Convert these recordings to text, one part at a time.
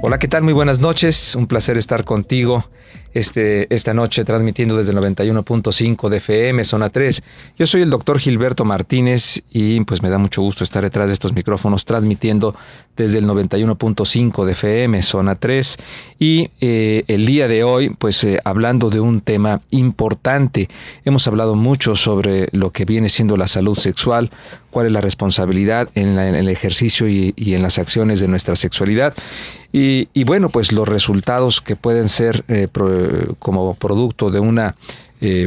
Hola, ¿qué tal? Muy buenas noches. Un placer estar contigo esta noche transmitiendo desde el 91.5 de FM, Zona 3. Yo soy el doctor Gilberto Martínez y pues me da mucho gusto estar detrás de estos micrófonos transmitiendo desde el 91.5 de FM, Zona 3. Y el día de hoy, pues hablando de un tema importante. Hemos hablado mucho sobre lo que viene siendo la salud sexual, cuál es la responsabilidad en el ejercicio y en las acciones de nuestra sexualidad. Y bueno, pues los resultados que pueden ser como producto de una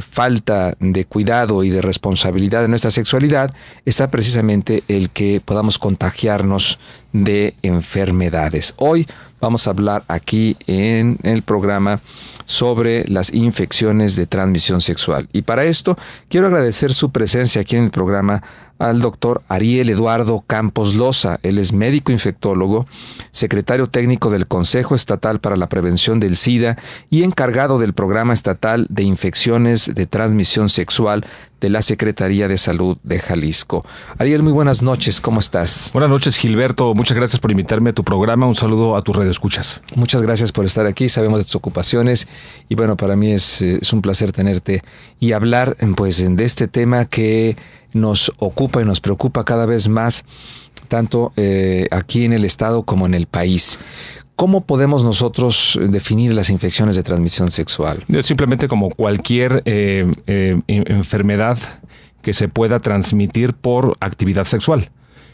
falta de cuidado y de responsabilidad de nuestra sexualidad está precisamente el que podamos contagiarnos de enfermedades. Hoy vamos a hablar aquí en el programa sobre las infecciones de transmisión sexual. Y para esto quiero agradecer su presencia aquí en el programa al doctor Ariel Eduardo Campos Loza. Él es médico infectólogo, secretario técnico del Consejo Estatal para la Prevención del SIDA y encargado del Programa Estatal de Infecciones de Transmisión Sexual de la Secretaría de Salud de Jalisco. Ariel, muy buenas noches, ¿cómo estás? Buenas noches, Gilberto. Muchas gracias por invitarme a tu programa. Un saludo a tus radioescuchas. Muchas gracias por estar aquí. Sabemos de tus ocupaciones y bueno, para mí es un placer tenerte y hablar pues de este tema que nos ocupa y nos preocupa cada vez más, tanto aquí en el estado como en el país. ¿Cómo podemos nosotros definir las infecciones de transmisión sexual? Simplemente como cualquier enfermedad que se pueda transmitir por actividad sexual.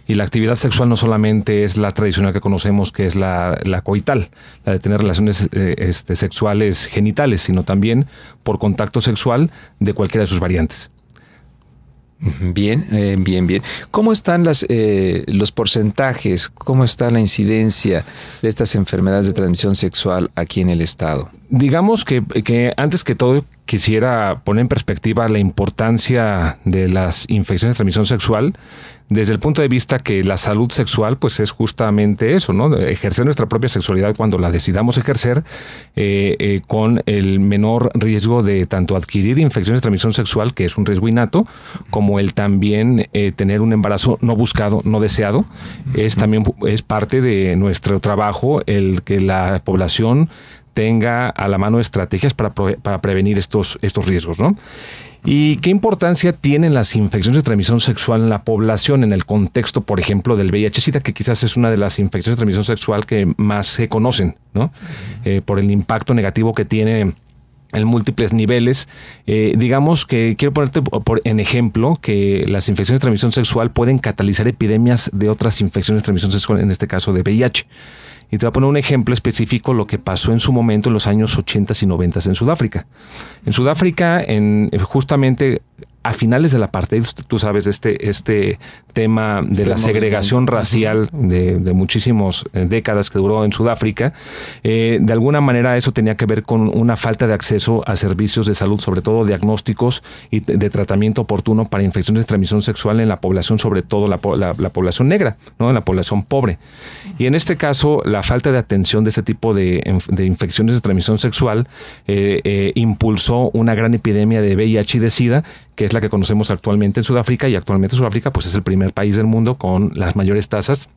Y la actividad sexual no solamente es la tradicional que conocemos, que es la coital, la de tener relaciones sexuales genitales, sino también por contacto sexual de cualquiera de sus variantes. Bien. ¿Cómo están los porcentajes? ¿Cómo está la incidencia de estas enfermedades de transmisión sexual aquí en el estado? Digamos que antes que todo quisiera poner en perspectiva la importancia de las infecciones de transmisión sexual desde el punto de vista que la salud sexual pues es justamente eso, ¿no? Ejercer nuestra propia sexualidad cuando la decidamos ejercer con el menor riesgo de tanto adquirir infecciones de transmisión sexual, que es un riesgo innato, como el también tener un embarazo no buscado, no deseado. Es parte de nuestro trabajo el que la población tenga a la mano estrategias para prevenir estos riesgos, ¿no? ¿Y qué importancia tienen las infecciones de transmisión sexual en la población en el contexto, por ejemplo, del VIH-Sida, que quizás es una de las infecciones de transmisión sexual que más se conocen, ¿no? Por el impacto negativo que tiene en múltiples niveles? Digamos que quiero ponerte en ejemplo que las infecciones de transmisión sexual pueden catalizar epidemias de otras infecciones de transmisión sexual, en este caso de VIH. Y te voy a poner un ejemplo específico, lo que pasó en su momento en los años 80 y 90 en Sudáfrica. En Sudáfrica, justamente a finales del apartheid, tú sabes, este tema de la segregación racial de muchísimas décadas que duró en Sudáfrica, de alguna manera eso tenía que ver con una falta de acceso a servicios de salud, sobre todo diagnósticos y de tratamiento oportuno para infecciones de transmisión sexual en la población, sobre todo la población negra, ¿no? En la población pobre. Y en este caso, la falta de atención de este tipo de infecciones de transmisión sexual impulsó una gran epidemia de VIH y de SIDA, que es la que conocemos actualmente en Sudáfrica, y actualmente Sudáfrica pues es el primer país del mundo con las mayores tasas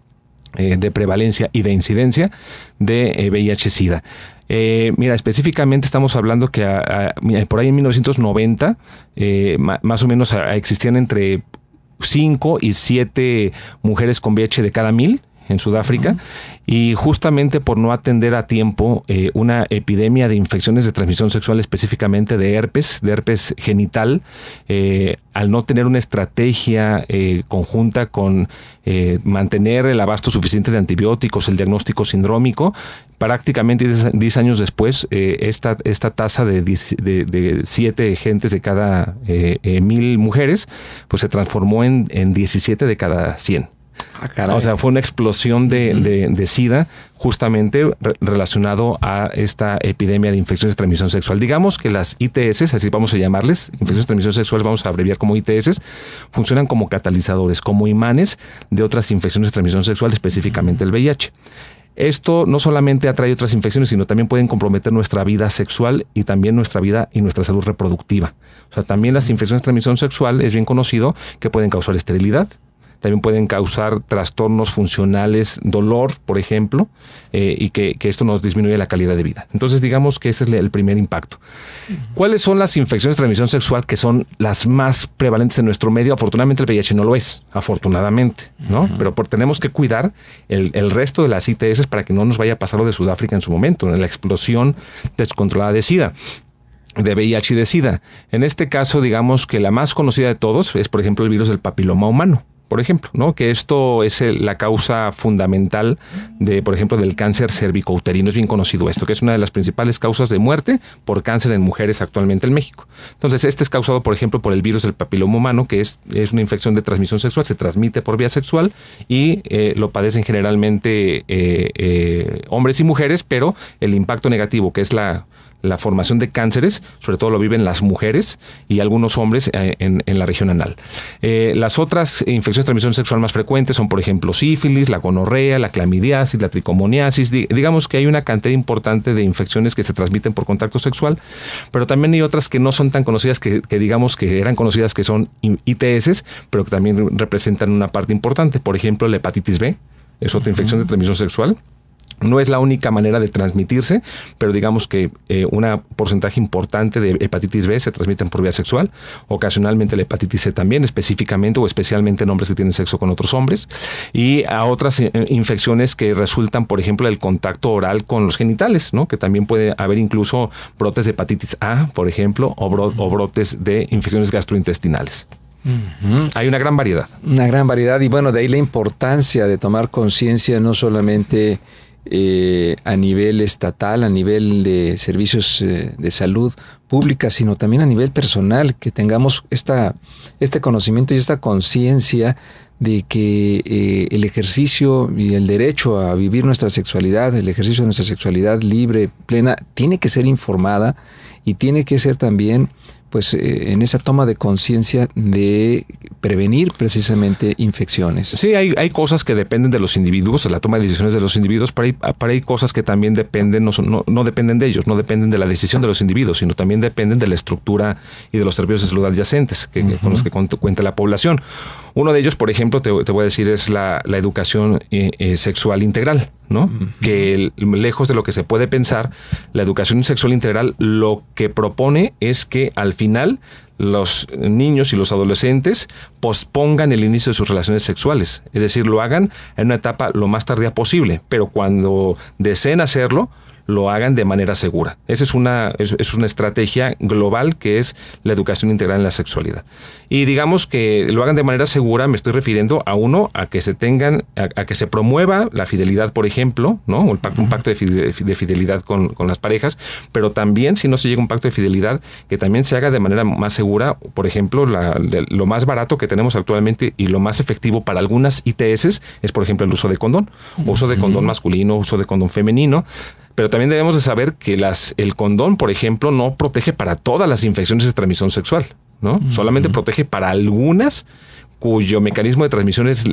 de prevalencia y de incidencia de VIH-Sida. Mira, específicamente estamos hablando que por ahí en 1990 más o menos existían entre 5 y 7 mujeres con VIH de cada 1000 en Sudáfrica, y justamente por no atender a tiempo una epidemia de infecciones de transmisión sexual, específicamente de herpes genital, al no tener una estrategia conjunta con mantener el abasto suficiente de antibióticos, el diagnóstico sindrómico, prácticamente 10 años después, esta tasa de 7 gentes de cada 1000 mujeres, pues se transformó en 17 de cada 100. O sea, fue una explosión de SIDA justamente relacionado a esta epidemia de infecciones de transmisión sexual. Digamos que las ITS, así vamos a llamarles, infecciones de transmisión sexual, vamos a abreviar como ITS, funcionan como catalizadores, como imanes de otras infecciones de transmisión sexual, específicamente el VIH. Esto no solamente atrae otras infecciones, sino también pueden comprometer nuestra vida sexual y también nuestra vida y nuestra salud reproductiva. O sea, también las infecciones de transmisión sexual es bien conocido que pueden causar esterilidad, también pueden causar trastornos funcionales, dolor, por ejemplo, y que esto nos disminuye la calidad de vida. Entonces, digamos que ese es el primer impacto. ¿Cuáles son las infecciones de transmisión sexual que son las más prevalentes en nuestro medio? Afortunadamente el VIH no lo es, afortunadamente, ¿no? Pero tenemos que cuidar el resto de las ITS para que no nos vaya a pasar lo de Sudáfrica en su momento, en la explosión descontrolada de SIDA, de VIH y de SIDA. En este caso, digamos que la más conocida de todos es, por ejemplo, el virus del papiloma humano, por ejemplo, ¿no? Que esto es la causa fundamental de, por ejemplo, del cáncer cervicouterino. Es bien conocido esto, que es una de las principales causas de muerte por cáncer en mujeres actualmente en México. Entonces, este es causado, por ejemplo, por el virus del papiloma humano, que es una infección de transmisión sexual, se transmite por vía sexual y lo padecen generalmente hombres y mujeres, pero el impacto negativo, que es la formación de cánceres, sobre todo lo viven las mujeres y algunos hombres en la región anal. Las otras infecciones de transmisión sexual más frecuentes son, por ejemplo, sífilis, la gonorrea, la clamidiasis, la tricomoniasis. Digamos que hay una cantidad importante de infecciones que se transmiten por contacto sexual, pero también hay otras que no son tan conocidas, que digamos que eran conocidas, que son ITS, pero que también representan una parte importante. Por ejemplo, la hepatitis B es otra infección de transmisión sexual. No es la única manera de transmitirse, pero digamos que un porcentaje importante de hepatitis B se transmiten por vía sexual. Ocasionalmente la hepatitis C también, específicamente o especialmente en hombres que tienen sexo con otros hombres. Y a otras infecciones que resultan, por ejemplo, del contacto oral con los genitales, ¿no? Que también puede haber incluso brotes de hepatitis A, por ejemplo, o brotes de infecciones gastrointestinales. Hay una gran variedad. Una gran variedad, y bueno, de ahí la importancia de tomar conciencia no solamente a nivel estatal, a nivel de servicios de salud pública, sino también a nivel personal, que tengamos este conocimiento y esta conciencia de que el ejercicio y el derecho a vivir nuestra sexualidad, el ejercicio de nuestra sexualidad libre, plena, tiene que ser informada y tiene que ser también pues en esa toma de conciencia de prevenir precisamente infecciones. Sí, hay cosas que dependen de los individuos, de la toma de decisiones de los individuos, pero hay cosas que también dependen, no dependen de ellos, no dependen de la decisión de los individuos, sino también dependen de la estructura y de los servicios de salud adyacentes con los que cuenta la población. Uno de ellos, por ejemplo, te voy a decir, es la educación sexual integral, ¿no? Que lejos de lo que se puede pensar, la educación sexual integral lo que propone es que al final los niños y los adolescentes pospongan el inicio de sus relaciones sexuales. Es decir, lo hagan en una etapa lo más tardía posible, pero cuando deseen hacerlo, lo hagan de manera segura. Esa es una estrategia global, que es la educación integral en la sexualidad. Y digamos que lo hagan de manera segura, me estoy refiriendo a que se promueva la fidelidad, por ejemplo, ¿no? Un pacto de fidelidad con las parejas, pero también, si no se llega a un pacto de fidelidad, que también se haga de manera más segura. Por ejemplo, lo más barato que tenemos actualmente y lo más efectivo para algunas ITS es, por ejemplo, el uso de condón. Uso de condón masculino, uso de condón femenino. Pero también debemos de saber que el condón, por ejemplo, no protege para todas las infecciones de transmisión sexual, ¿no? Solamente protege para algunas cuyo mecanismo de transmisión es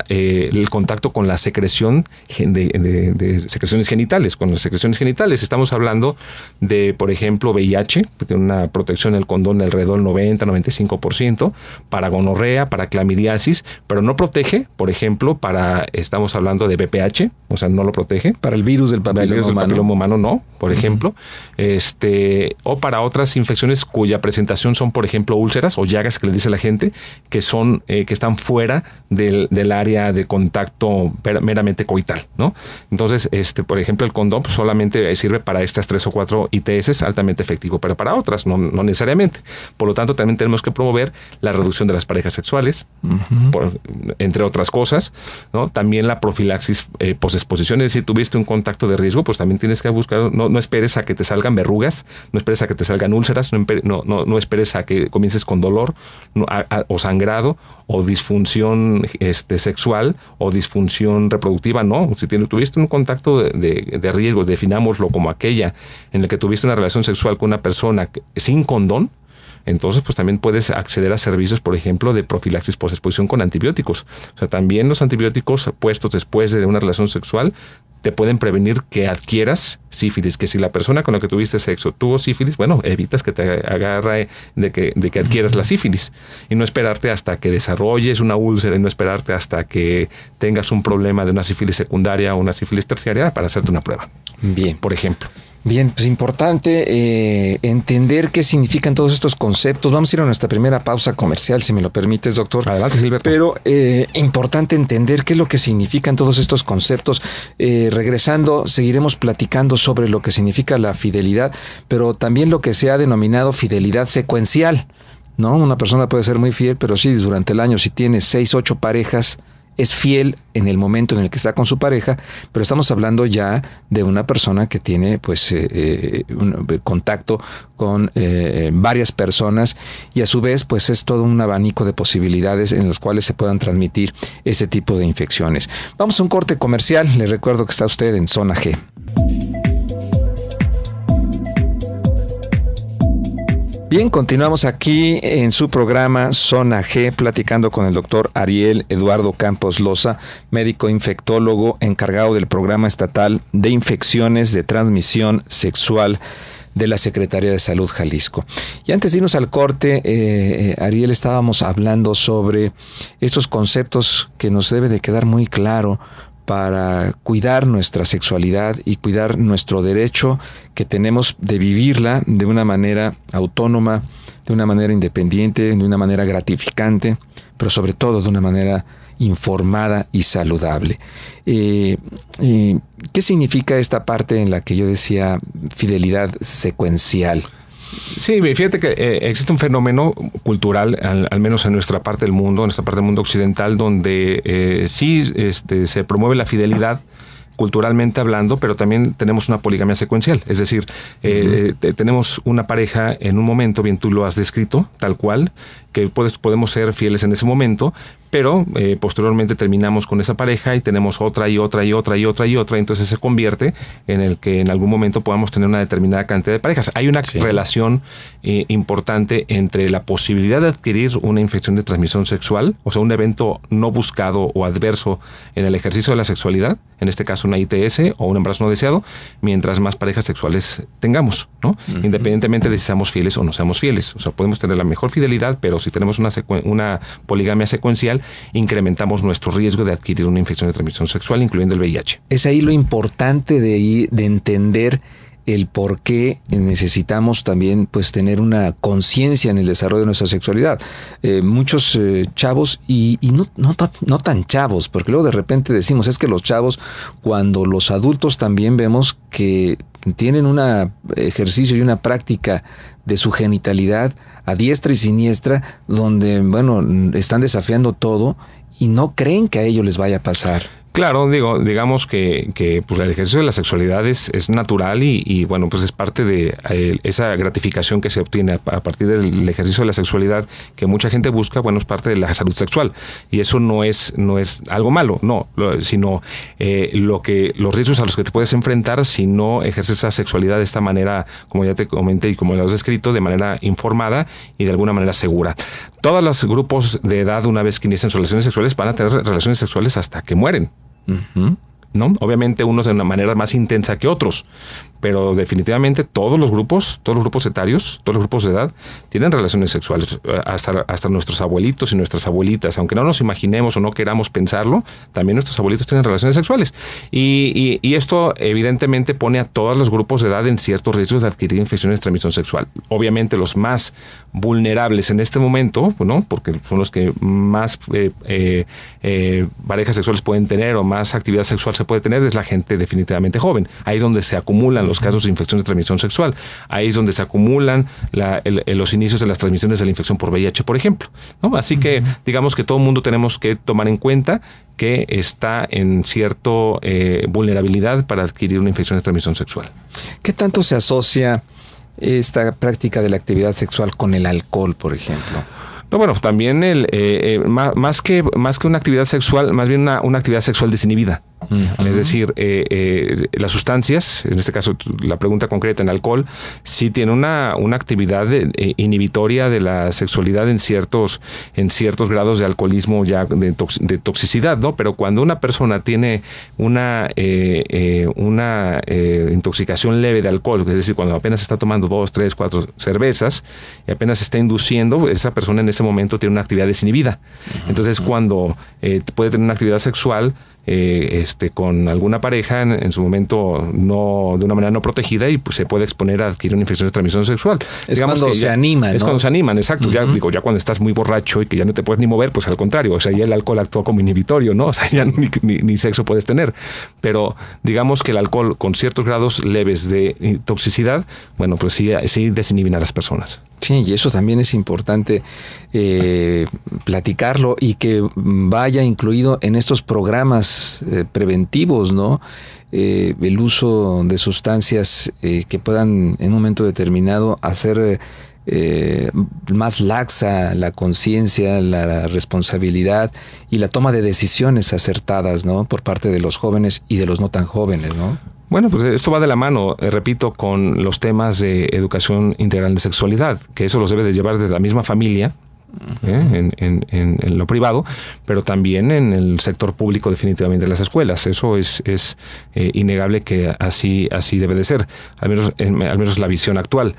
el contacto con la secreción de secreciones genitales. Con las secreciones genitales estamos hablando de, por ejemplo, VIH, que tiene una protección del condón alrededor del 90-95%, para gonorrea, para clamidiasis, pero no protege, por ejemplo, estamos hablando de VPH, o sea, no lo protege. Para el virus del papiloma humano no, por ejemplo. O para otras infecciones cuya presentación son, por ejemplo, úlceras o llagas, que le dice la gente, que están fuera del área de contacto meramente coital, ¿no? Entonces, por ejemplo, el condón solamente sirve para estas 3 o 4 ITS, altamente efectivo, pero para otras no necesariamente. Por lo tanto, también tenemos que promover la reducción de las parejas sexuales, entre otras cosas, ¿no? También la profilaxis posexposición, es decir, tuviste un contacto de riesgo, pues también tienes que buscar, no esperes a que te salgan verrugas, no esperes a que te salgan úlceras, no esperes a que comiences con dolor o sangrado o disfunción sexual o disfunción reproductiva, no. Si tuviste un contacto de riesgo, definámoslo como aquella en la que tuviste una relación sexual con una persona sin condón, entonces pues también puedes acceder a servicios, por ejemplo, de profilaxis posexposición con antibióticos. O sea, también los antibióticos puestos después de una relación sexual te pueden prevenir que adquieras sífilis, que si la persona con la que tuviste sexo tuvo sífilis, bueno, evitas que te agarre de que adquieras la sífilis, y no esperarte hasta que desarrolles una úlcera, y no esperarte hasta que tengas un problema de una sífilis secundaria o una sífilis terciaria para hacerte una prueba. Bien. Por ejemplo. Bien, pues importante entender qué significan todos estos conceptos. Vamos a ir a nuestra primera pausa comercial, si me lo permites, doctor. Adelante, Gilberto. Pero importante entender qué es lo que significan todos estos conceptos. Regresando, seguiremos platicando sobre lo que significa la fidelidad, pero también lo que se ha denominado fidelidad secuencial, ¿no? Una persona puede ser muy fiel, pero sí, durante el año, si tiene 6, 8 parejas, es fiel en el momento en el que está con su pareja, pero estamos hablando ya de una persona que tiene pues un contacto con varias personas, y a su vez pues es todo un abanico de posibilidades en las cuales se puedan transmitir ese tipo de infecciones. Vamos a un corte comercial. Le recuerdo que está usted en Zona G. Bien, continuamos aquí en su programa Zona G, platicando con el doctor Ariel Eduardo Campos Loza, médico infectólogo encargado del Programa Estatal de Infecciones de Transmisión Sexual de la Secretaría de Salud Jalisco. Y antes de irnos al corte, Ariel, estábamos hablando sobre estos conceptos que nos debe de quedar muy claro para cuidar nuestra sexualidad y cuidar nuestro derecho que tenemos de vivirla de una manera autónoma, de una manera independiente, de una manera gratificante, pero sobre todo de una manera informada y saludable. ¿Qué significa esta parte en la que yo decía fidelidad secuencial? Sí, fíjate que existe un fenómeno cultural, al menos en nuestra parte del mundo, occidental, donde sí se promueve la fidelidad culturalmente hablando, pero también tenemos una poligamia secuencial. Es decir, tenemos una pareja en un momento, bien tú lo has descrito, tal cual, que podemos ser fieles en ese momento, pero posteriormente terminamos con esa pareja y tenemos otra y otra y otra y otra y otra, entonces se convierte en el que en algún momento podamos tener una determinada cantidad de parejas. Hay una relación importante entre la posibilidad de adquirir una infección de transmisión sexual, o sea, un evento no buscado o adverso en el ejercicio de la sexualidad, en este caso una ITS o un embarazo no deseado, mientras más parejas sexuales tengamos, ¿no? Independientemente de si seamos fieles o no seamos fieles. O sea, podemos tener la mejor fidelidad, pero si tenemos una poligamia secuencial, incrementamos nuestro riesgo de adquirir una infección de transmisión sexual, incluyendo el VIH. Es ahí lo importante de entender el por qué necesitamos también pues tener una conciencia en el desarrollo de nuestra sexualidad. Muchos chavos y no tan chavos, porque luego de repente decimos, es que los chavos, cuando los adultos también vemos que tienen un ejercicio y una práctica de su genitalidad a diestra y siniestra, donde, bueno, están desafiando todo y no creen que a ellos les vaya a pasar. Claro, digamos que pues el ejercicio de la sexualidad es natural y bueno, pues es parte de esa gratificación que se obtiene a partir del ejercicio de la sexualidad que mucha gente busca. Bueno, es parte de la salud sexual, y eso no es algo malo, no, sino los riesgos a los que te puedes enfrentar si no ejerces esa sexualidad de esta manera, como ya te comenté y como lo has descrito, de manera informada y de alguna manera segura. Todos los grupos de edad, una vez que inician sus relaciones sexuales, van a tener relaciones sexuales hasta que mueren. ¿No? Obviamente unos de una manera más intensa que otros, pero definitivamente todos los grupos etarios, todos los grupos de edad tienen relaciones sexuales, hasta nuestros abuelitos y nuestras abuelitas, aunque no nos imaginemos o no queramos pensarlo, también nuestros abuelitos tienen relaciones sexuales, y esto evidentemente pone a todos los grupos de edad en ciertos riesgos de adquirir infecciones de transmisión sexual. Obviamente los más vulnerables en este momento, ¿no? Porque son los que más parejas sexuales pueden tener o más actividad sexual se puede tener, es la gente definitivamente joven. Ahí es donde se acumulan los casos de infección de transmisión sexual. Ahí es donde se acumulan los inicios de las transmisiones de la infección por VIH, por ejemplo, ¿no? Así que digamos que todo el mundo tenemos que tomar en cuenta que está en cierta vulnerabilidad para adquirir una infección de transmisión sexual. ¿Qué tanto se asocia esta práctica de la actividad sexual con el alcohol, por ejemplo? No, bueno, también más que una actividad sexual, más bien una actividad sexual desinhibida. Uh-huh. Es decir, las sustancias, en este caso la pregunta concreta en alcohol, sí tiene una actividad inhibitoria de la sexualidad en ciertos grados de alcoholismo ya de toxicidad, ¿no? Pero cuando una persona tiene una intoxicación leve de alcohol, es decir, cuando apenas está tomando 2, 3, 4 cervezas y apenas está induciendo, esa persona en ese momento tiene una actividad desinhibida. Uh-huh. Entonces, cuando puede tener una actividad sexual con alguna pareja en su momento no de una manera no protegida y pues se puede exponer a adquirir una infección de transmisión sexual. Es cuando se animan, ¿no? Es cuando se animan, exacto. Uh-huh. Ya cuando estás muy borracho y que ya no te puedes ni mover, pues al contrario, o sea, ya el alcohol actúa como inhibitorio, ¿no? O sea, ya ni sexo puedes tener. Pero digamos que el alcohol con ciertos grados leves de toxicidad, bueno, pues sí desinhiben a las personas. Sí, y eso también es importante platicarlo y que vaya incluido en estos programas preventivos, ¿no? El uso de sustancias que puedan en un momento determinado hacer más laxa la conciencia, la responsabilidad y la toma de decisiones acertadas, ¿no? Por parte de los jóvenes y de los no tan jóvenes, ¿no? Bueno, pues esto va de la mano, repito, con los temas de educación integral de sexualidad, que eso los debe de llevar desde la misma familia, en lo privado, pero también en el sector público, definitivamente en las escuelas. Eso es innegable que así debe de ser, al menos la visión actual.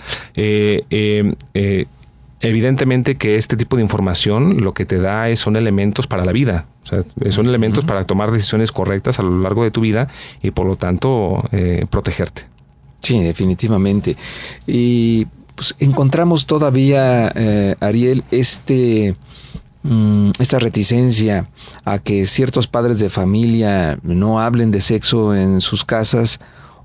Evidentemente que este tipo de información lo que te da son elementos para la vida, o sea, son elementos para tomar decisiones correctas a lo largo de tu vida y por lo tanto protegerte. Sí, definitivamente. Y pues encontramos todavía, Ariel, esta reticencia a que ciertos padres de familia no hablen de sexo en sus casas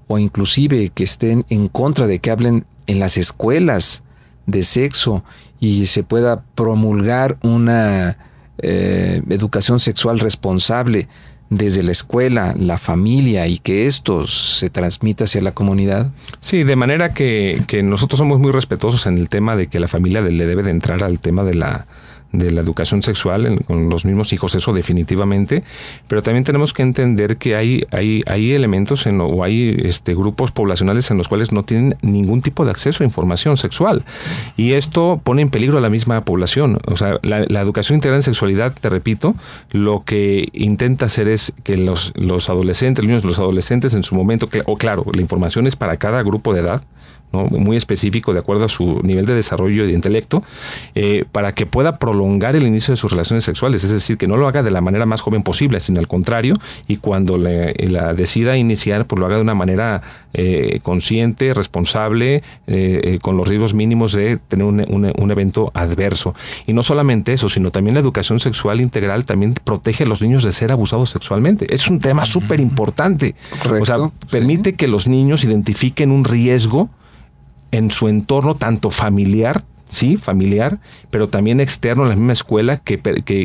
o inclusive que estén en contra de que hablen en las escuelas de sexo y se pueda promulgar una educación sexual responsable desde la escuela, la familia y que esto se transmita hacia la comunidad. Sí, de manera que nosotros somos muy respetuosos en el tema de que la familia le debe de entrar al tema de la educación sexual con los mismos hijos, eso definitivamente, pero también tenemos que entender que hay elementos o hay grupos poblacionales en los cuales no tienen ningún tipo de acceso a información sexual y esto pone en peligro a la misma población. O sea, la educación integral en sexualidad, te repito, lo que intenta hacer es que los niños, los adolescentes en su momento, claro, la información es para cada grupo de edad, ¿no? Muy específico de acuerdo a su nivel de desarrollo y de intelecto, para que pueda prolongar el inicio de sus relaciones sexuales, es decir, que no lo haga de la manera más joven posible, sino al contrario, y cuando la decida iniciar, pues lo haga de una manera consciente, responsable, con los riesgos mínimos de tener un evento adverso. Y no solamente eso, sino también la educación sexual integral también protege a los niños de ser abusados sexualmente. Es un tema súper importante. O sea, permite que los niños identifiquen un riesgo en su entorno, tanto familiar, pero también externo en la misma escuela, que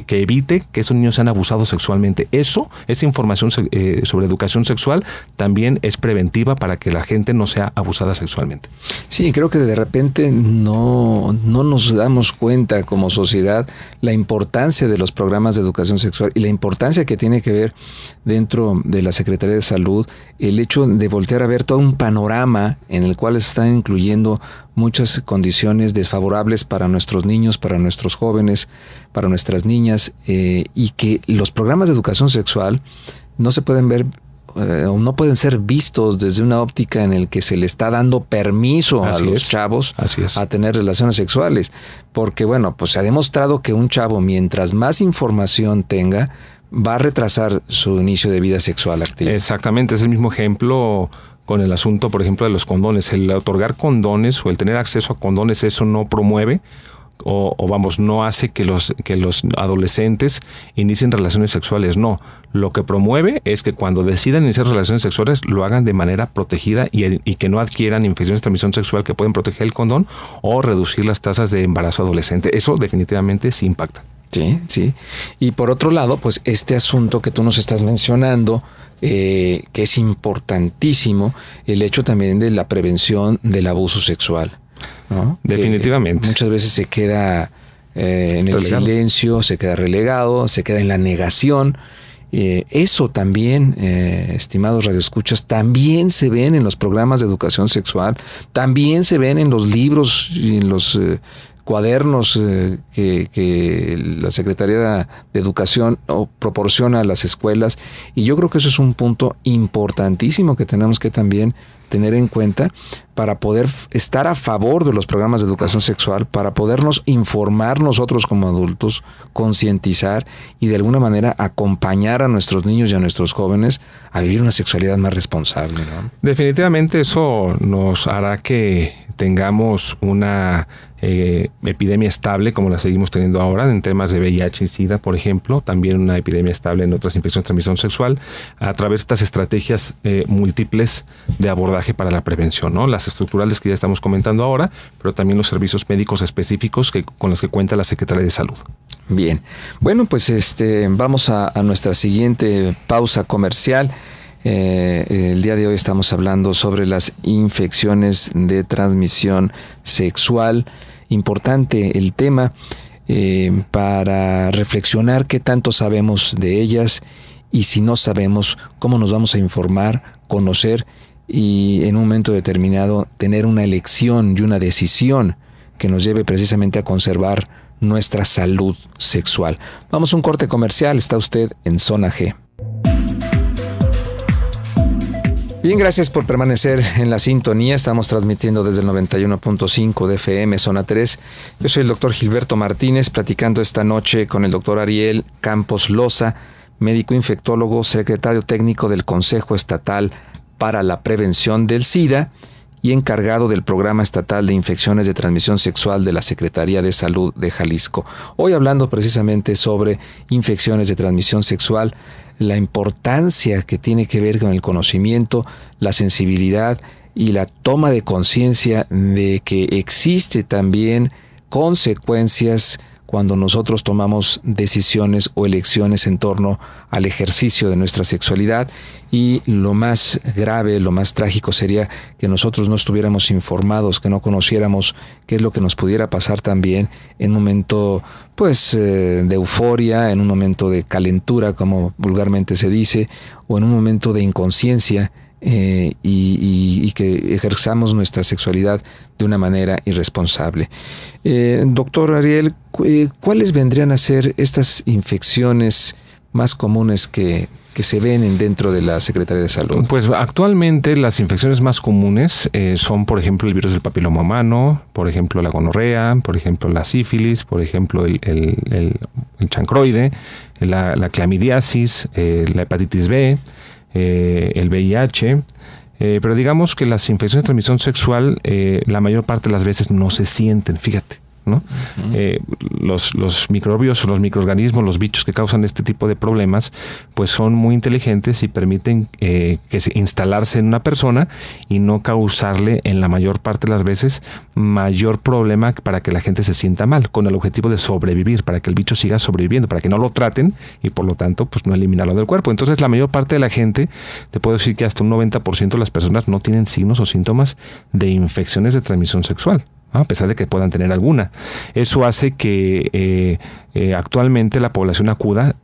evite que esos niños sean abusados sexualmente. Esa información sobre educación sexual también es preventiva para que la gente no sea abusada sexualmente. Sí, creo que de repente no nos damos cuenta como sociedad la importancia de los programas de educación sexual y la importancia que tiene que ver dentro de la Secretaría de Salud el hecho de voltear a ver todo un panorama en el cual están incluyendo muchas condiciones desfavorables para nuestros niños, para nuestros jóvenes, para nuestras niñas, y que los programas de educación sexual no se pueden ver o no pueden ser vistos desde una óptica en el que se le está dando permiso a los chavos a tener relaciones sexuales, porque bueno, pues se ha demostrado que un chavo, mientras más información tenga, va a retrasar su inicio de vida sexual activa. Exactamente, es el mismo ejemplo con el asunto, por ejemplo, de los condones. El otorgar condones o el tener acceso a condones, eso no promueve no hace que los adolescentes inicien relaciones sexuales. No, lo que promueve es que cuando decidan iniciar relaciones sexuales lo hagan de manera protegida y que no adquieran infecciones de transmisión sexual que pueden proteger el condón o reducir las tasas de embarazo adolescente. Eso definitivamente sí impacta. Sí. Y por otro lado, pues este asunto que tú nos estás mencionando, que es importantísimo, el hecho también de la prevención del abuso sexual, ¿no? Definitivamente. Muchas veces se queda en el silencio, se queda relegado, se queda en la negación Eso también, estimados radioescuchas, también se ven en los programas de educación sexual, también se ven en los libros y en los cuadernos que la Secretaría de Educación proporciona a las escuelas, y yo creo que eso es un punto importantísimo que tenemos que también tener en cuenta para poder estar a favor de los programas de educación sexual, para podernos informar nosotros como adultos, concientizar y de alguna manera acompañar a nuestros niños y a nuestros jóvenes a vivir una sexualidad más responsable, ¿no? Definitivamente eso nos hará que tengamos una epidemia estable como la seguimos teniendo ahora en temas de VIH y SIDA, por ejemplo, también una epidemia estable en otras infecciones de transmisión sexual a través de estas estrategias múltiples de abordaje para la prevención, ¿no? Las estructurales que ya estamos comentando ahora, pero también los servicios médicos específicos con los que cuenta la Secretaría de Salud. Bien, bueno, pues vamos a nuestra siguiente pausa comercial. El día de hoy estamos hablando sobre las infecciones de transmisión sexual. Importante el tema para reflexionar qué tanto sabemos de ellas, y si no sabemos, cómo nos vamos a informar, conocer y en un momento determinado tener una elección y una decisión que nos lleve precisamente a conservar nuestra salud sexual. Vamos a un corte comercial. Está usted en Zona G. Bien, gracias por permanecer en la sintonía. Estamos transmitiendo desde el 91.5 de FM, Zona 3. Yo soy el doctor Gilberto Martínez, platicando esta noche con el doctor Ariel Campos Loza, médico infectólogo, secretario técnico del Consejo Estatal para la Prevención del SIDA y encargado del Programa Estatal de Infecciones de Transmisión Sexual de la Secretaría de Salud de Jalisco. Hoy hablando precisamente sobre infecciones de transmisión sexual, la importancia que tiene que ver con el conocimiento, la sensibilidad y la toma de conciencia de que existe también consecuencias cuando nosotros tomamos decisiones o elecciones en torno al ejercicio de nuestra sexualidad. Y lo más grave, lo más trágico sería que nosotros no estuviéramos informados, que no conociéramos qué es lo que nos pudiera pasar también en un momento de euforia, en un momento de calentura, como vulgarmente se dice, o en un momento de inconsciencia, y que ejerzamos nuestra sexualidad de una manera irresponsable. Doctor Ariel, ¿cuáles vendrían a ser estas infecciones más comunes que se ven dentro de la Secretaría de Salud? Pues actualmente las infecciones más comunes son, por ejemplo, el virus del papiloma humano, por ejemplo, la gonorrea, por ejemplo, la sífilis, por ejemplo, el chancroide, la clamidiasis, la hepatitis B, el VIH, pero digamos que las infecciones de transmisión sexual la mayor parte de las veces no se sienten, fíjate, ¿no? Los microbios o los microorganismos, los bichos que causan este tipo de problemas, pues son muy inteligentes y permiten instalarse en una persona y no causarle en la mayor parte de las veces mayor problema para que la gente se sienta mal, con el objetivo de sobrevivir, para que el bicho siga sobreviviendo, para que no lo traten y por lo tanto pues no eliminarlo del cuerpo. Entonces la mayor parte de la gente, te puedo decir que hasta un 90% de las personas no tienen signos o síntomas de infecciones de transmisión sexual, a pesar de que puedan tener alguna. Eso hace que actualmente la población acuda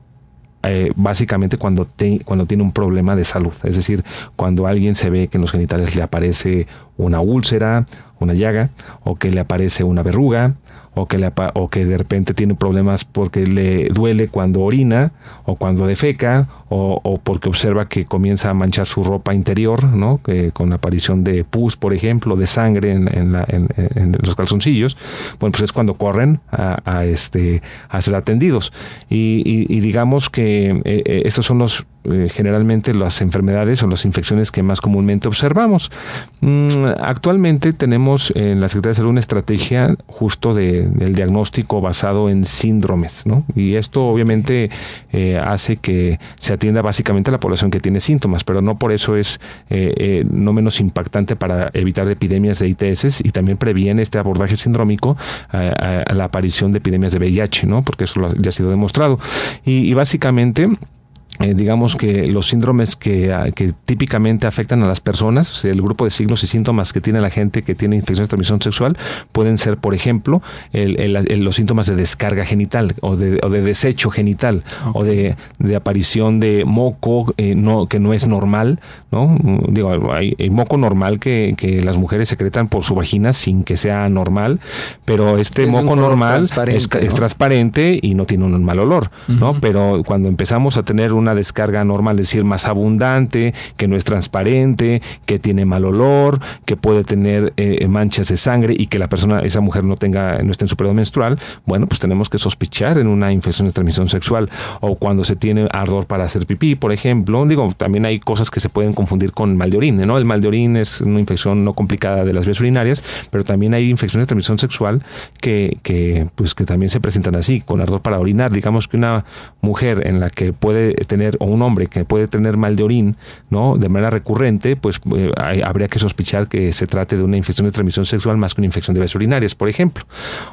básicamente cuando tiene un problema de salud, es decir, cuando alguien se ve que en los genitales le aparece una úlcera, una llaga, o que le aparece una verruga, o que de repente tiene problemas porque le duele cuando orina o cuando defeca, o porque observa que comienza a manchar su ropa interior, ¿no? Con aparición de pus, por ejemplo, de sangre en los calzoncillos. Bueno, pues es cuando corren a ser atendidos. Y digamos que estos son generalmente las enfermedades o las infecciones que más comúnmente observamos. Actualmente tenemos en la Secretaría de Salud una estrategia justo del diagnóstico basado en síndromes, ¿no? Y esto obviamente hace que se atienda básicamente a la población que tiene síntomas, pero no por eso es no menos impactante para evitar epidemias de ITS, y también previene este abordaje sindrómico a la aparición de epidemias de VIH, ¿no? Porque eso ya ha sido demostrado. Y básicamente digamos que los síndromes que típicamente afectan a las personas, o sea, el grupo de signos y síntomas que tiene la gente que tiene infecciones de transmisión sexual, pueden ser, por ejemplo, los síntomas de descarga genital o de desecho genital, o de aparición de moco que no es normal, ¿no? Digo, hay moco normal que las mujeres secretan por su vagina sin que sea normal, pero este moco normal es transparente y no tiene un mal olor, ¿no? Pero cuando empezamos a tener una descarga normal, es decir, más abundante, que no es transparente, que tiene mal olor, que puede tener manchas de sangre y que esa mujer no esté en su periodo menstrual, bueno, pues tenemos que sospechar en una infección de transmisión sexual. O cuando se tiene ardor para hacer pipí, por ejemplo. Digo, también hay cosas que se pueden confundir con mal de orina, ¿no? El mal de orina es una infección no complicada de las vías urinarias, pero también hay infecciones de transmisión sexual que también se presentan así, con ardor para orinar. Digamos que una mujer en la que puede tener, o un hombre que puede tener mal de orín, ¿no?, de manera recurrente, pues habría que sospechar que se trate de una infección de transmisión sexual más que una infección de vías urinarias, por ejemplo.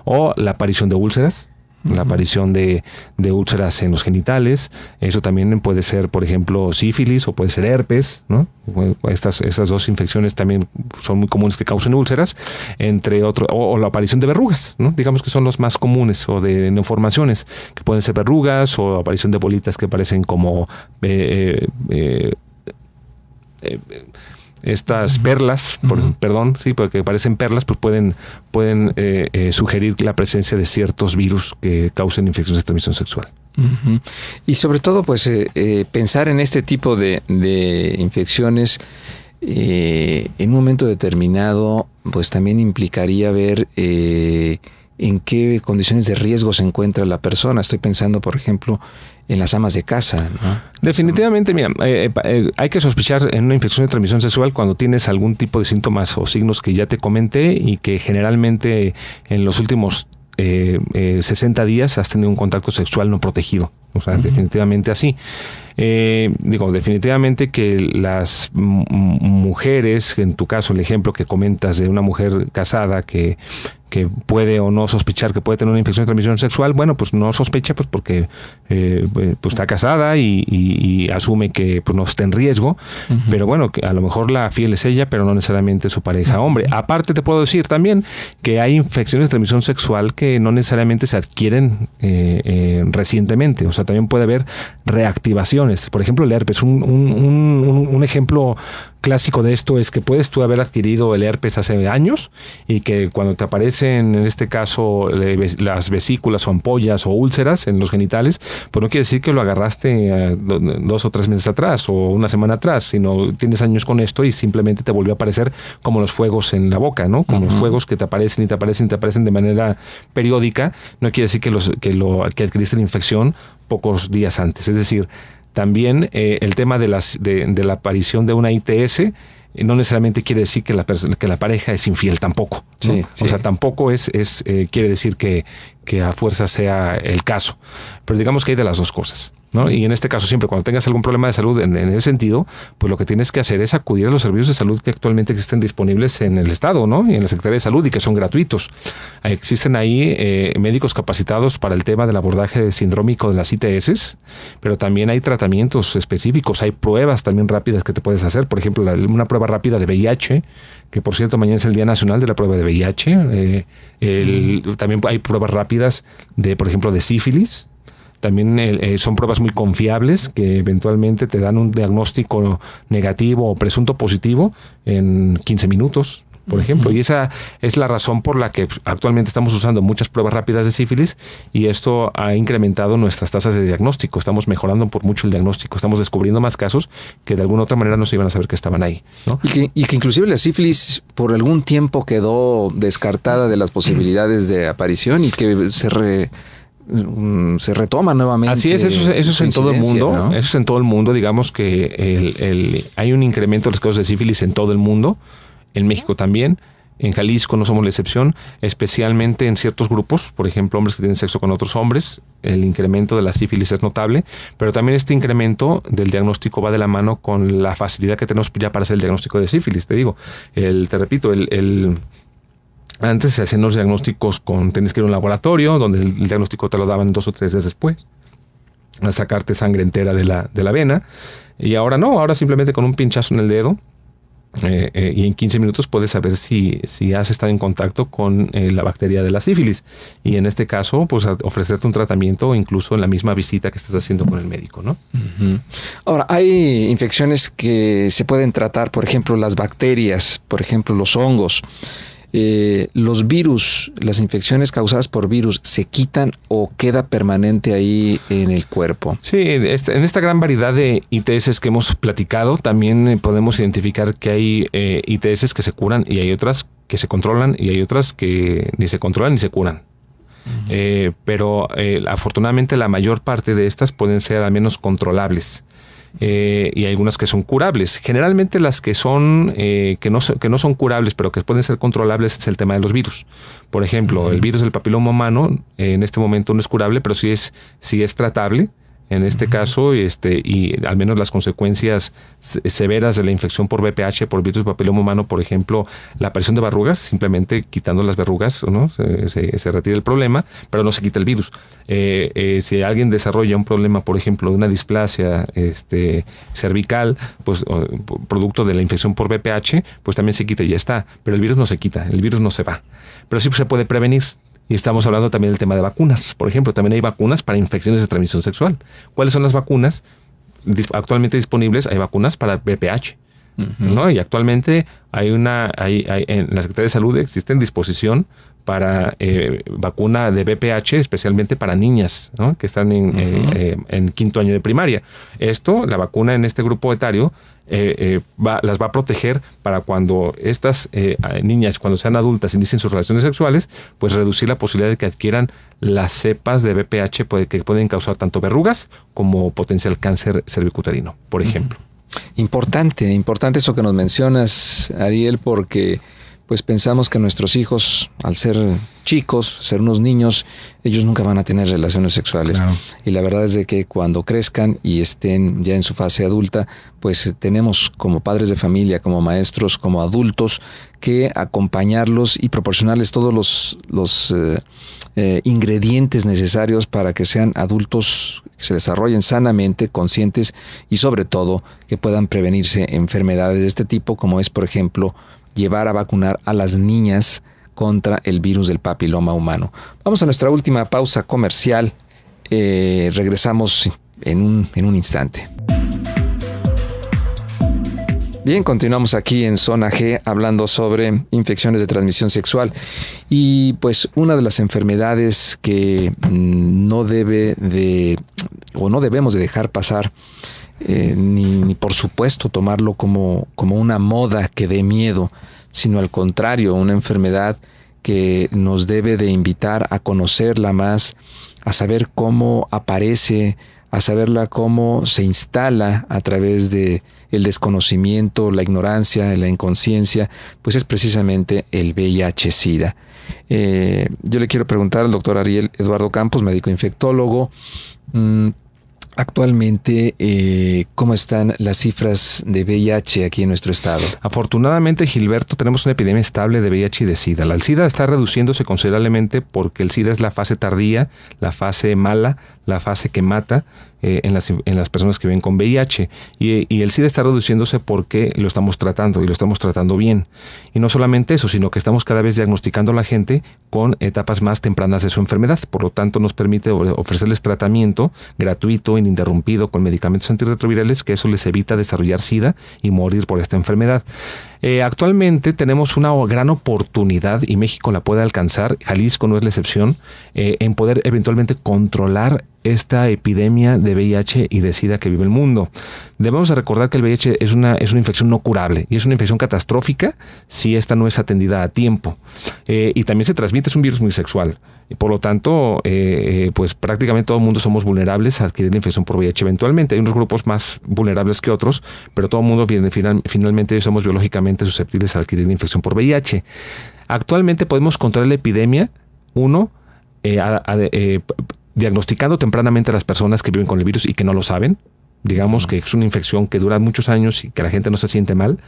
O la aparición de úlceras, la aparición de úlceras en los genitales. Eso también puede ser, por ejemplo, sífilis o puede ser herpes, ¿no? Estas dos infecciones también son muy comunes que causen úlceras, entre otros, o la aparición de verrugas, ¿no? Digamos que son los más comunes, o de neoformaciones, que pueden ser verrugas, o aparición de bolitas que parecen como estas perlas, porque parecen perlas, pues pueden sugerir la presencia de ciertos virus que causen infecciones de transmisión sexual. Y sobre todo, pues pensar en este tipo de infecciones en un momento determinado, pues también implicaría ver en qué condiciones de riesgo se encuentra la persona. Estoy pensando, por ejemplo, en las amas de casa, ¿no? Definitivamente, mira, hay que sospechar en una infección de transmisión sexual cuando tienes algún tipo de síntomas o signos que ya te comenté y que generalmente en los últimos 60 días has tenido un contacto sexual no protegido. O sea, definitivamente así. Definitivamente que las mujeres, en tu caso, el ejemplo que comentas de una mujer casada que puede o no sospechar que puede tener una infección de transmisión sexual, bueno, pues no sospecha, pues porque pues está casada y asume que pues no está en riesgo, pero bueno, que a lo mejor la fiel es ella, pero no necesariamente su pareja hombre. Aparte te puedo decir también que hay infecciones de transmisión sexual que no necesariamente se adquieren recientemente, o sea, también puede haber reactivaciones. Por ejemplo, el herpes, un ejemplo clásico de esto es que puedes tú haber adquirido el herpes hace años y que cuando te aparecen, en este caso, las vesículas o ampollas o úlceras en los genitales, pues no quiere decir que lo agarraste 2 o 3 meses atrás o una semana atrás, sino tienes años con esto y simplemente te volvió a aparecer como los fuegos en la boca, ¿no? Como los fuegos que te aparecen y te aparecen y te aparecen de manera periódica. No quiere decir que adquiriste la infección pocos días antes. Es decir, también el tema de la aparición de una ITS no necesariamente quiere decir que la pareja es infiel tampoco, ¿no? Sí. O sea, tampoco quiere decir que a fuerza sea el caso. Pero digamos que hay de las dos cosas, ¿no? Y en este caso, siempre cuando tengas algún problema de salud en ese sentido, pues lo que tienes que hacer es acudir a los servicios de salud que actualmente existen disponibles en el Estado, ¿no? Y en la Secretaría de Salud, y que son gratuitos. Existen ahí médicos capacitados para el tema del abordaje sindrómico de las ITS, pero también hay tratamientos específicos, hay pruebas también rápidas que te puedes hacer. Por ejemplo, una prueba rápida de VIH, que por cierto mañana es el Día Nacional de la Prueba de VIH. También hay pruebas rápidas por ejemplo, de sífilis. También son pruebas muy confiables que eventualmente te dan un diagnóstico negativo o presunto positivo en 15 minutos, por ejemplo. Y esa es la razón por la que actualmente estamos usando muchas pruebas rápidas de sífilis, y esto ha incrementado nuestras tasas de diagnóstico. Estamos mejorando por mucho el diagnóstico. Estamos descubriendo más casos que de alguna otra manera no se iban a saber que estaban ahí, ¿no? Y que inclusive la sífilis por algún tiempo quedó descartada de las posibilidades de aparición y que se retoma nuevamente. Así es, eso es en todo el mundo, ¿no? Eso es en todo el mundo. Digamos que hay un incremento de los casos de sífilis en todo el mundo, en México también. En Jalisco no somos la excepción, especialmente en ciertos grupos, por ejemplo, hombres que tienen sexo con otros hombres. El incremento de la sífilis es notable, pero también este incremento del diagnóstico va de la mano con la facilidad que tenemos ya para hacer el diagnóstico de sífilis. Te digo, te repito, antes se hacían los diagnósticos tenías que ir a un laboratorio donde el diagnóstico te lo daban 2 o 3 días después. a sacarte sangre entera de la vena. Y ahora no, ahora simplemente con un pinchazo en el dedo y en 15 minutos puedes saber si has estado en contacto con la bacteria de la sífilis. Y en este caso, pues ofrecerte un tratamiento incluso en la misma visita que estás haciendo con el médico, ¿no? Uh-huh. Ahora, hay infecciones que se pueden tratar, por ejemplo, las bacterias, por ejemplo, los hongos. Los virus, las infecciones causadas por virus, ¿se quitan o queda permanente ahí en el cuerpo? Sí, en esta gran variedad de ITS que hemos platicado, también podemos identificar que hay ITS que se curan y hay otras que se controlan y hay otras que ni se controlan ni se curan. Uh-huh. Pero afortunadamente la mayor parte de estas pueden ser al menos controlables. Y hay algunas que son curables. Generalmente las que son que no son curables, pero que pueden ser controlables, es el tema de los virus. Por ejemplo, el virus del papiloma humano en este momento no es curable, pero sí es tratable. En este caso, y al menos las consecuencias severas de la infección por VPH, por virus del papiloma humano, por ejemplo, la aparición de verrugas, simplemente quitando las verrugas, ¿no? se retira el problema, pero no se quita el virus. Si alguien desarrolla un problema, por ejemplo, de una displasia cervical, pues producto de la infección por VPH, pues también se quita y ya está. Pero el virus no se quita, el virus no se va. Pero sí se puede prevenir. Y estamos hablando también del tema de vacunas. Por ejemplo, también hay vacunas para infecciones de transmisión sexual. ¿Cuáles son las vacunas actualmente disponibles? Hay vacunas para VPH. Uh-huh. ¿No? Y actualmente hay en la Secretaría de Salud existe en disposición para vacuna de VPH, especialmente para niñas, ¿no? Que están en quinto año de primaria. La vacuna en este grupo etario las va a proteger para cuando estas niñas, cuando sean adultas, inicien sus relaciones sexuales, pues reducir la posibilidad de que adquieran las cepas de VPH que pueden causar tanto verrugas como potencial cáncer cervicuterino, por ejemplo. Importante eso que nos mencionas, Ariel, porque pues pensamos que nuestros hijos, al ser chicos, ser unos niños, ellos nunca van a tener relaciones sexuales. Claro. Y la verdad es de que cuando crezcan y estén ya en su fase adulta, pues tenemos como padres de familia, como maestros, como adultos, que acompañarlos y proporcionarles todos los ingredientes necesarios para que sean adultos que se desarrollen sanamente, conscientes y sobre todo que puedan prevenirse enfermedades de este tipo, como es, por ejemplo, llevar a vacunar a las niñas contra el virus del papiloma humano. Vamos a nuestra última pausa comercial. Regresamos en un instante. Bien, continuamos aquí en Zona G hablando sobre infecciones de transmisión sexual. Y pues una de las enfermedades que no debemos de dejar pasar, ni por supuesto tomarlo como una moda que dé miedo, sino al contrario, una enfermedad que nos debe de invitar a conocerla más, a saber cómo aparece, a saberla cómo se instala a través de el desconocimiento, la ignorancia, la inconsciencia, pues es precisamente el VIH-Sida. Yo le quiero preguntar al doctor Ariel Eduardo Campos, médico infectólogo, actualmente, ¿cómo están las cifras de VIH aquí en nuestro estado? Afortunadamente, Gilberto, tenemos una epidemia estable de VIH y de SIDA. El SIDA está reduciéndose considerablemente porque el SIDA es la fase tardía, la fase mala, la fase que mata en las personas que viven con VIH. Y el SIDA está reduciéndose porque lo estamos tratando y lo estamos tratando bien. Y no solamente eso, sino que estamos cada vez diagnosticando a la gente con etapas más tempranas de su enfermedad. Por lo tanto, nos permite ofrecerles tratamiento gratuito, ininterrumpido, con medicamentos antirretrovirales, que eso les evita desarrollar SIDA y morir por esta enfermedad. Actualmente tenemos una gran oportunidad, y México la puede alcanzar, Jalisco no es la excepción, en poder eventualmente controlar esta epidemia de VIH y de SIDA que vive el mundo. Debemos recordar que el VIH es una infección no curable y es una infección catastrófica si esta no es atendida a tiempo. Y también se transmite, es un virus muy sexual. Y por lo tanto, pues prácticamente todo el mundo somos vulnerables a adquirir la infección por VIH eventualmente. Hay unos grupos más vulnerables que otros, pero todo el mundo finalmente somos biológicamente susceptibles a adquirir la infección por VIH. Actualmente podemos controlar la epidemia, diagnosticando tempranamente a las personas que viven con el virus y que no lo saben. Digamos que es una infección que dura muchos años y que la gente no se siente mal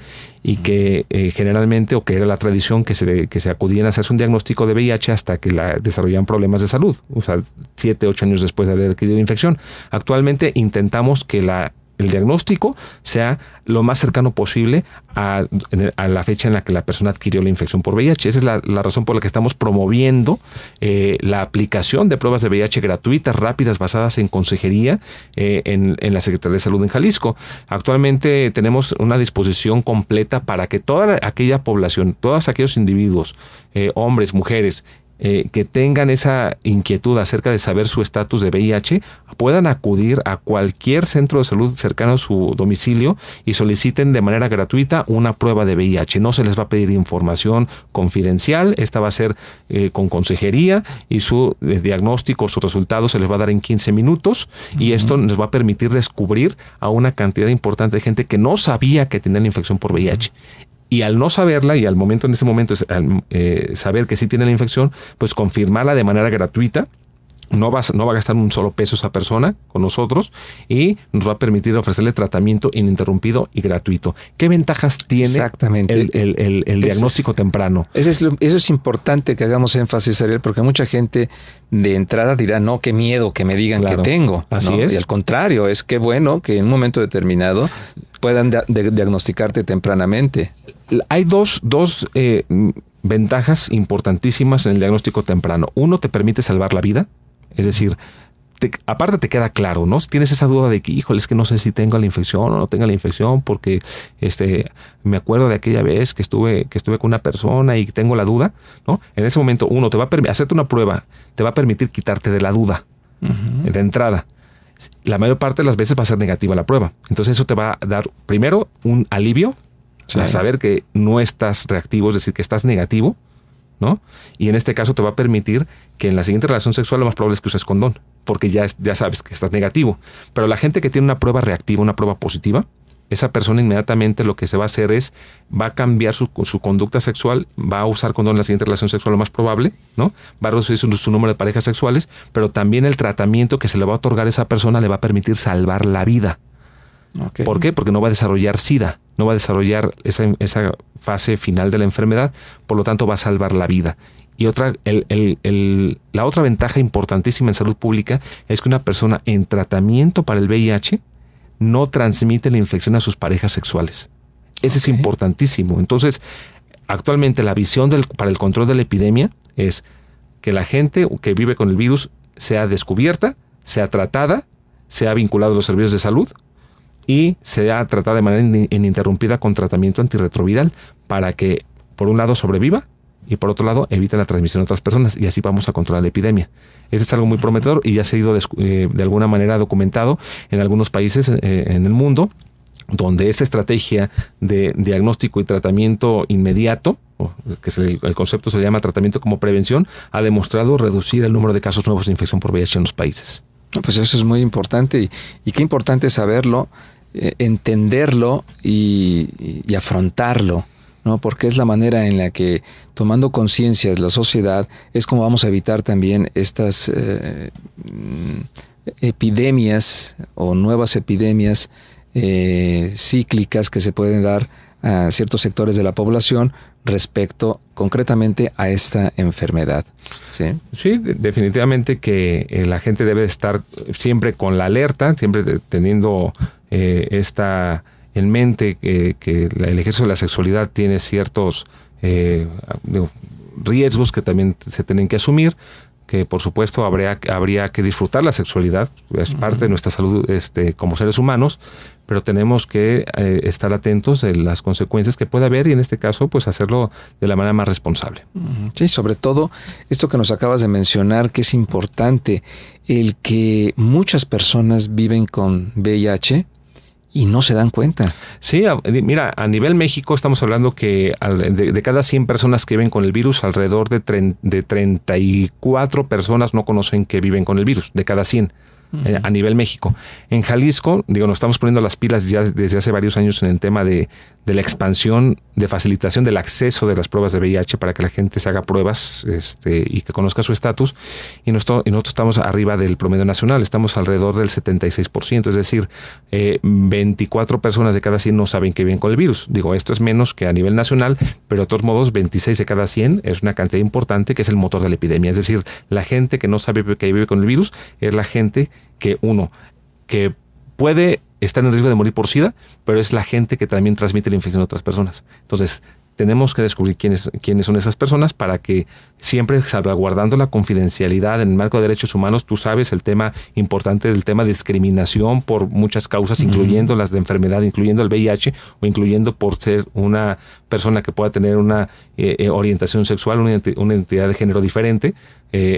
y que generalmente, o que era la tradición, que se acudían a hacerse un diagnóstico de VIH hasta que desarrollaban problemas de salud, o sea, 7, 8 años después de haber adquirido la infección. Actualmente intentamos que el diagnóstico sea lo más cercano posible a la fecha en la que la persona adquirió la infección por VIH. Esa es la razón por la que estamos promoviendo la aplicación de pruebas de VIH gratuitas, rápidas, basadas en consejería en la Secretaría de Salud en Jalisco. Actualmente tenemos una disposición completa para que toda aquella población, todos aquellos individuos, hombres, mujeres, que tengan esa inquietud acerca de saber su estatus de VIH, puedan acudir a cualquier centro de salud cercano a su domicilio y soliciten de manera gratuita una prueba de VIH. No se les va a pedir información confidencial, esta va a ser con consejería y su diagnóstico, su resultado se les va a dar en 15 minutos y esto nos va a permitir descubrir a una cantidad importante de gente que no sabía que tenía la infección por VIH. Y al no saberla y en ese momento saber que sí tiene la infección, pues confirmarla de manera gratuita. No va a gastar un solo peso esa persona con nosotros y nos va a permitir ofrecerle tratamiento ininterrumpido y gratuito. ¿Qué ventajas tiene exactamente el diagnóstico temprano? Eso es importante que hagamos énfasis, Ariel, porque mucha gente de entrada dirá, no, qué miedo que me digan que tengo. Así ¿no? es. Y al contrario, es que bueno que en un momento determinado puedan diagnosticarte tempranamente. Hay dos ventajas importantísimas en el diagnóstico temprano. Uno, te permite salvar la vida. Es decir, aparte te queda claro, ¿no? Si tienes esa duda de que, híjole, es que no sé si tengo la infección o no tengo la infección porque me acuerdo de aquella vez que estuve con una persona y tengo la duda, ¿no? En ese momento, uno, te va a hacerte una prueba, te va a permitir quitarte de la duda de entrada. La mayor parte de las veces va a ser negativa la prueba. Entonces eso te va a dar, primero, un alivio a saber que no estás reactivo, es decir, que estás negativo, ¿no? Y en este caso te va a permitir que en la siguiente relación sexual lo más probable es que uses condón, porque ya sabes que estás negativo. Pero la gente que tiene una prueba reactiva, una prueba positiva, esa persona inmediatamente lo que se va a hacer va a cambiar su conducta sexual, va a usar condón en la siguiente relación sexual lo más probable, ¿no? Va a reducir su número de parejas sexuales, pero también el tratamiento que se le va a otorgar a esa persona le va a permitir salvar la vida. Okay. ¿Por qué? Porque no va a desarrollar SIDA, no va a desarrollar esa fase final de la enfermedad, por lo tanto va a salvar la vida. Y la otra ventaja importantísima en salud pública es que una persona en tratamiento para el VIH no transmite la infección a sus parejas sexuales. Ese es importantísimo. Entonces, actualmente la visión para el control de la epidemia es que la gente que vive con el virus sea descubierta, sea tratada, sea vinculada a los servicios de salud y sea tratada de manera ininterrumpida con tratamiento antirretroviral para que, por un lado, sobreviva y, por otro lado, evite la transmisión a otras personas y así vamos a controlar la epidemia. Eso es algo muy prometedor y ya se ha ido de alguna manera documentado en algunos países en el mundo, donde esta estrategia de diagnóstico y tratamiento inmediato, que el concepto se llama tratamiento como prevención, ha demostrado reducir el número de casos nuevos de infección por VIH en los países. Pues eso es muy importante y qué importante saberlo, entenderlo y afrontarlo, ¿no? Porque es la manera en la que, tomando conciencia de la sociedad, es como vamos a evitar también estas epidemias o nuevas epidemias cíclicas que se pueden dar a ciertos sectores de la población respecto concretamente a esta enfermedad. Sí, definitivamente que la gente debe estar siempre con la alerta, siempre teniendo esta en mente que el ejercicio de la sexualidad tiene ciertos riesgos que también se tienen que asumir, que por supuesto habría que disfrutar la sexualidad, es parte de nuestra salud como seres humanos, pero tenemos que estar atentos de las consecuencias que puede haber y en este caso pues hacerlo de la manera más responsable. Sí, sobre todo esto que nos acabas de mencionar, que es importante, el que muchas personas viven con VIH y no se dan cuenta. Sí, mira, a nivel México estamos hablando que de cada 100 personas que viven con el virus, alrededor de 34 personas no conocen que viven con el virus, de cada 100. a nivel México. En Jalisco, nos estamos poniendo las pilas ya desde hace varios años en el tema de la expansión, de facilitación del acceso de las pruebas de VIH para que la gente se haga pruebas y que conozca su estatus. Y nosotros estamos arriba del promedio nacional, estamos alrededor del 76%, es decir, 24 personas de cada 100 no saben que viven con el virus. Esto es menos que a nivel nacional, pero de todos modos 26 de cada 100 es una cantidad importante que es el motor de la epidemia. Es decir, la gente que no sabe que vive con el virus es la gente que puede estar en riesgo de morir por SIDA, pero es la gente que también transmite la infección a otras personas. Entonces, tenemos que descubrir quiénes son esas personas para que siempre salvaguardando la confidencialidad en el marco de derechos humanos. Tú sabes el tema importante del tema de discriminación por muchas causas, incluyendo las de enfermedad, incluyendo el VIH o incluyendo por ser una persona que pueda tener una orientación sexual, una identidad de género diferente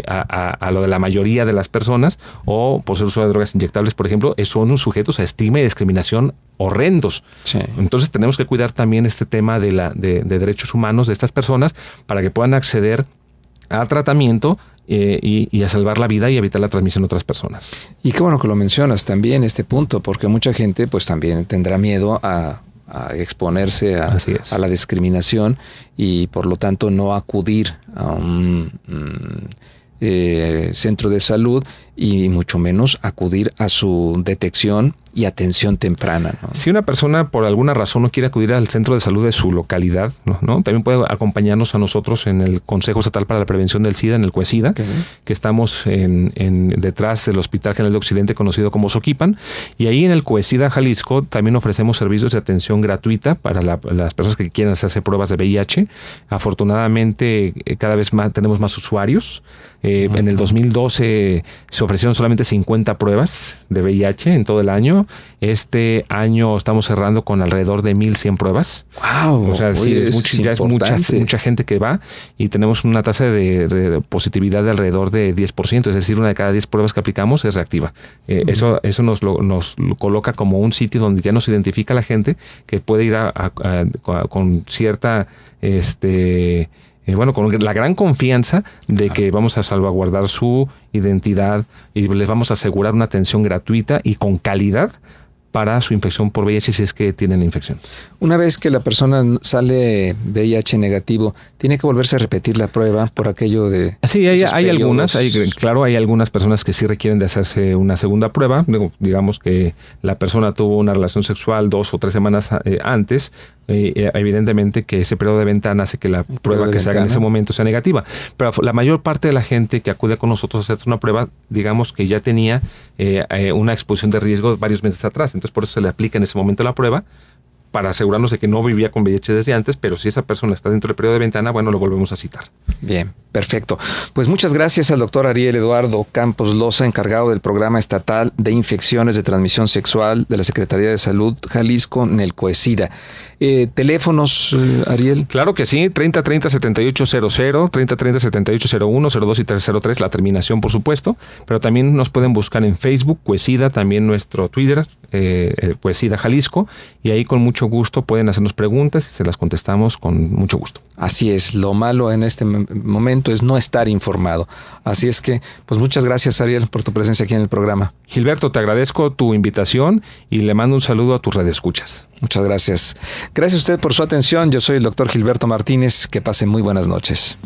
a lo de la mayoría de las personas, o por ser usuario de drogas inyectables, por ejemplo, son sujetos a estigma y discriminación horrendos. Sí. Entonces tenemos que cuidar también este tema de derechos humanos de estas personas para que puedan acceder al tratamiento y a salvar la vida y evitar la transmisión a otras personas. Y qué bueno que lo mencionas también este punto, porque mucha gente pues también tendrá miedo a exponerse a la discriminación y por lo tanto no acudir a un centro de salud y mucho menos acudir a su detección y atención temprana, ¿no? Si una persona por alguna razón no quiere acudir al centro de salud de su localidad, ¿no? También puede acompañarnos a nosotros en el Consejo Estatal para la Prevención del SIDA, en el CUESIDA, que estamos detrás del Hospital General de Occidente, conocido como Soquipan, y ahí en el CUESIDA Jalisco también ofrecemos servicios de atención gratuita para las personas que quieran hacerse pruebas de VIH. Afortunadamente, cada vez más tenemos más usuarios. En el 2012 se ofrecieron solamente 50 pruebas de VIH en todo el año. Este año estamos cerrando con alrededor de 1,100 pruebas. ¡Wow! O sea, sí, ya es mucha gente que va, y tenemos una tasa de positividad de alrededor de 10%, es decir, una de cada 10 pruebas que aplicamos es reactiva. Eso nos lo coloca como un sitio donde ya nos identifica la gente que puede ir con cierta con la gran confianza de que vamos a salvaguardar su identidad y les vamos a asegurar una atención gratuita y con calidad para su infección por VIH si es que tienen la infección. Una vez que la persona sale VIH negativo, ¿tiene que volverse a repetir la prueba por aquello de...? Sí, hay algunas, hay algunas personas que sí requieren de hacerse una segunda prueba. Digamos que la persona tuvo una relación sexual 2 o 3 semanas antes, evidentemente que ese periodo de ventana hace que la prueba que se haga en ese momento sea negativa. Pero la mayor parte de la gente que acude con nosotros a hacerse una prueba, digamos que ya tenía una exposición de riesgo varios meses atrás. Entonces por eso se le aplica en ese momento la prueba para asegurarnos de que no vivía con VIH desde antes, pero si esa persona está dentro del periodo de ventana, lo volvemos a citar. Bien, perfecto. Pues muchas gracias al doctor Ariel Eduardo Campos Loza, encargado del Programa Estatal de Infecciones de Transmisión Sexual de la Secretaría de Salud Jalisco, en el CUESIDA. ¿Teléfonos, Ariel? Claro que sí, 3030-7800, 3030-7801, 02 y 303, la terminación, por supuesto, pero también nos pueden buscar en Facebook, CUESIDA, también nuestro Twitter, CUESIDA Jalisco, y ahí con mucho gusto pueden hacernos preguntas y se las contestamos con mucho gusto. Así es, lo malo en este momento es no estar informado. Así es que, pues muchas gracias, Ariel, por tu presencia aquí en el programa. Gilberto, te agradezco tu invitación y le mando un saludo a tus radioescuchas. Muchas gracias. Gracias a usted por su atención. Yo soy el doctor Gilberto Martínez. Que pase muy buenas noches.